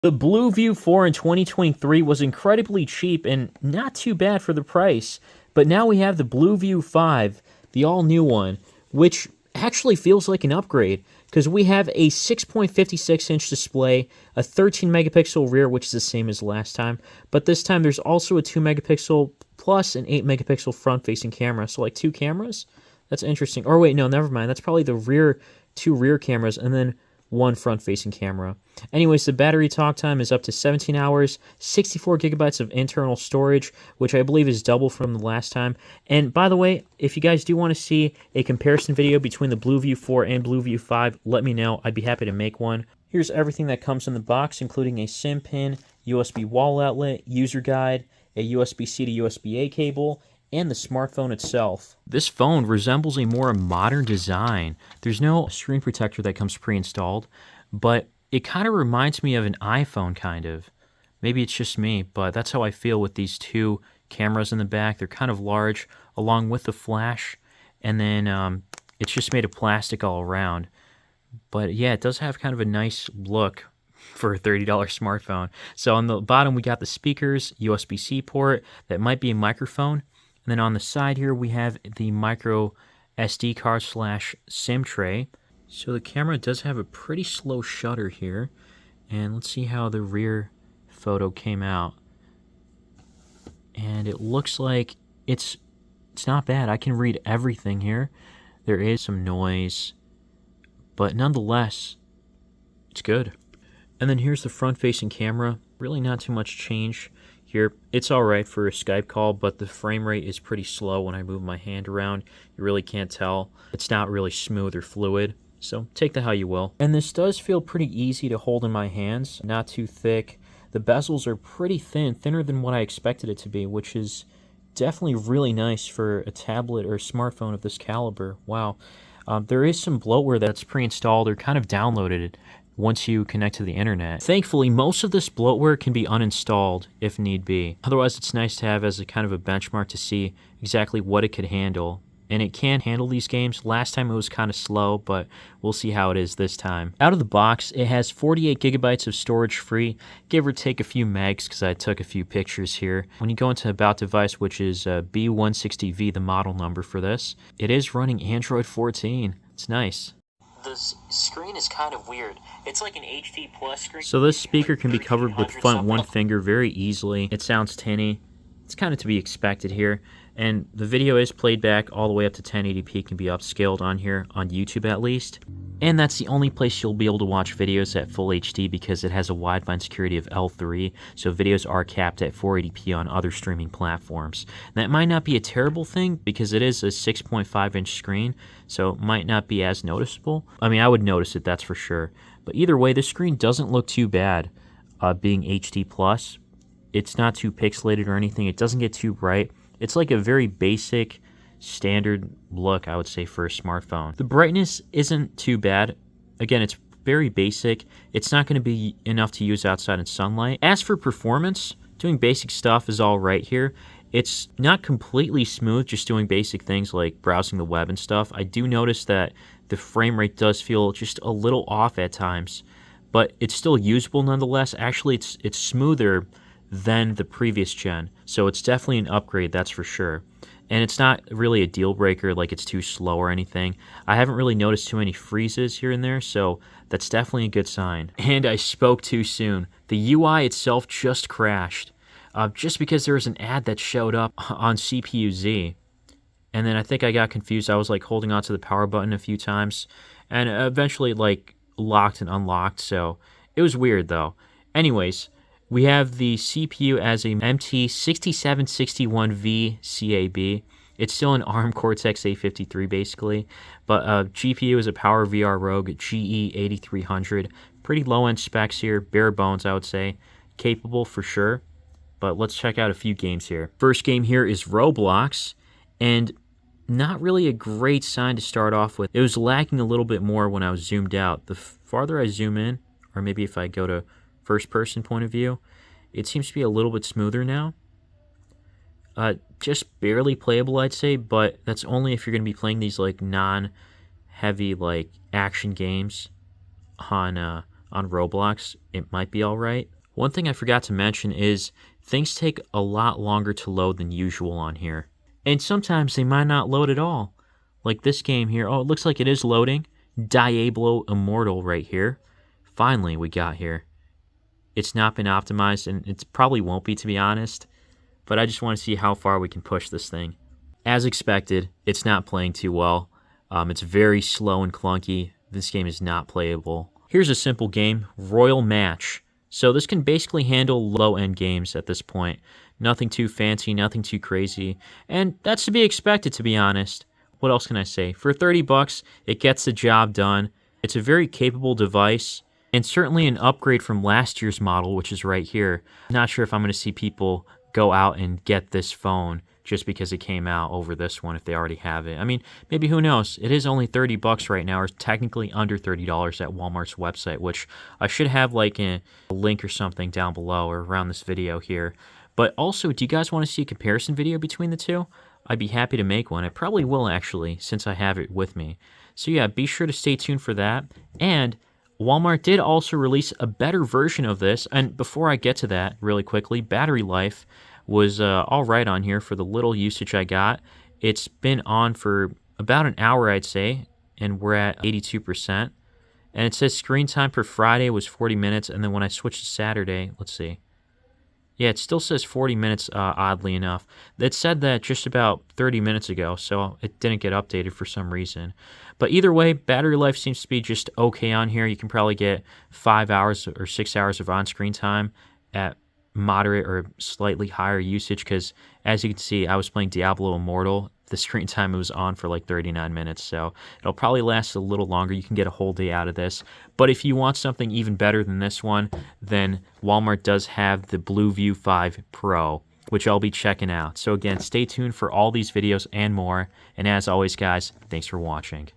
The BLU View 4 in 2023 was incredibly cheap and not too bad for the price, but now we have the BLU View 5, the all-new one, which actually feels like an upgrade, because we have a 6.56-inch display, a 13-megapixel rear, which is the same as last time, but this time there's also a 2-megapixel plus an 8-megapixel front-facing camera, so like two cameras? That's interesting. Or wait, no, never mind, that's probably the two rear cameras, and then one front-facing camera. Anyways, the battery talk time is up to 17 hours, 64 gigabytes of internal storage, which I believe is double from the last time. And by the way, if you guys do want to see a comparison video between the BLU View 4 and BLU View 5, let me know. I'd be happy to make one. Here's everything that comes in the box, including a SIM pin, USB wall outlet, user guide, a USB-C to USB-A cable, and the smartphone itself. This phone resembles a more modern design. There's no screen protector that comes pre-installed, but it kind of reminds me of an iPhone, kind of. Maybe it's just me, but that's how I feel with these two cameras in the back. They're kind of large, along with the flash, and then it's just made of plastic all around. But yeah, it does have kind of a nice look for a $30 smartphone. So on the bottom, we got the speakers, USB-C port, that might be a microphone. And then on the side here, we have the micro SD card / SIM tray. So the camera does have a pretty slow shutter here. And let's see how the rear photo came out. And it looks like it's not bad. I can read everything here. There is some noise, but nonetheless, it's good. And then here's the front-facing camera. Really not too much change here. It's alright for a Skype call, but the frame rate is pretty slow when I move my hand around. You really can't tell. It's not really smooth or fluid, so take that how you will. And this does feel pretty easy to hold in my hands, not too thick. The bezels are pretty thin, thinner than what I expected it to be, which is definitely really nice for a tablet or a smartphone of this caliber. Wow. There is some bloatware that's pre-installed or kind of downloaded once you connect to the internet. Thankfully, most of this bloatware can be uninstalled if need be. Otherwise, it's nice to have as a kind of a benchmark to see exactly what it could handle. And it can handle these games. Last time it was kind of slow, but we'll see how it is this time. Out of the box, it has 48 gigabytes of storage free, give or take a few megs, because I took a few pictures here. When you go into About Device, which is B160V, the model number for this, it is running Android 14. It's nice. The screen is kind of weird. It's like an HD Plus screen. So this speaker can be covered with one finger very easily. It sounds tinny. It's kind of to be expected here. And the video is played back all the way up to 1080p, can be upscaled on here, on YouTube at least. And that's the only place you'll be able to watch videos at full HD because it has a wideband security of L3, so videos are capped at 480p on other streaming platforms. That might not be a terrible thing because it is a 6.5-inch screen, so it might not be as noticeable. I mean, I would notice it, that's for sure. But either way, the screen doesn't look too bad being HD+. It's not too pixelated or anything. It doesn't get too bright. It's like a very basic, standard look, I would say, for a smartphone. The brightness isn't too bad. Again, it's very basic. It's not going to be enough to use outside in sunlight. As for performance, doing basic stuff is all right here. It's not completely smooth, just doing basic things like browsing the web and stuff. I do notice that the frame rate does feel just a little off at times, but it's still usable nonetheless. Actually, it's smoother than the previous gen, so it's definitely an upgrade, that's for sure. And it's not really a deal breaker, like it's too slow or anything. I haven't really noticed too many freezes here and there, so that's definitely a good sign. And I spoke too soon. The UI itself just crashed, just because there was an ad that showed up on CPU-Z. And then I think I got confused. I was like holding onto the power button a few times, and eventually like locked and unlocked, so it was weird though. Anyways, we have the CPU as a MT6761V CAB. It's still an ARM Cortex-A53 basically, but GPU is a Power VR Rogue GE8300. Pretty low-end specs here, bare bones I would say. Capable for sure, but let's check out a few games here. First game here is Roblox, and not really a great sign to start off with. It was lagging a little bit more when I was zoomed out. The farther I zoom in, or maybe if I go to first-person point of view, it seems to be a little bit smoother now. Just barely playable, I'd say, but that's only if you're going to be playing these like non-heavy like action games on on Roblox, it might be alright. One thing I forgot to mention is things take a lot longer to load than usual on here. And sometimes they might not load at all. Like this game here. Oh, it looks like it is loading. Diablo Immortal right here. Finally, we got here. It's not been optimized, and it probably won't be, to be honest. But I just want to see how far we can push this thing. As expected, it's not playing too well. It's very slow and clunky. This game is not playable. Here's a simple game, Royal Match. So this can basically handle low-end games at this point. Nothing too fancy, nothing too crazy. And that's to be expected, to be honest. What else can I say? For 30 bucks, it gets the job done. It's a very capable device, and certainly an upgrade from last year's model, which is right here. I'm not sure if I'm going to see people go out and get this phone just because it came out over this one if they already have it. I mean, maybe, who knows? It is only 30 bucks right now, or technically under $30 at Walmart's website, which I should have like a link or something down below or around this video here. But also, do you guys want to see a comparison video between the two? I'd be happy to make one. I probably will, actually, since I have it with me. So yeah, be sure to stay tuned for that. And Walmart did also release a better version of this. And before I get to that, really quickly, battery life was all right on here for the little usage I got. It's been on for about an hour, I'd say, and we're at 82%. And it says screen time per Friday was 40 minutes, and then when I switch to Saturday, let's see. Yeah, it still says 40 minutes, oddly enough. It said that just about 30 minutes ago, so it didn't get updated for some reason. But either way, battery life seems to be just okay on here. You can probably get 5 hours or 6 hours of on-screen time at moderate or slightly higher usage, because as you can see, I was playing Diablo Immortal. The screen time was on for like 39 minutes, so it'll probably last a little longer. You can get a whole day out of this. But if you want something even better than this one, then Walmart does have the BLU View 5 Pro, which I'll be checking out. So again, stay tuned for all these videos and more. And as always, guys, thanks for watching.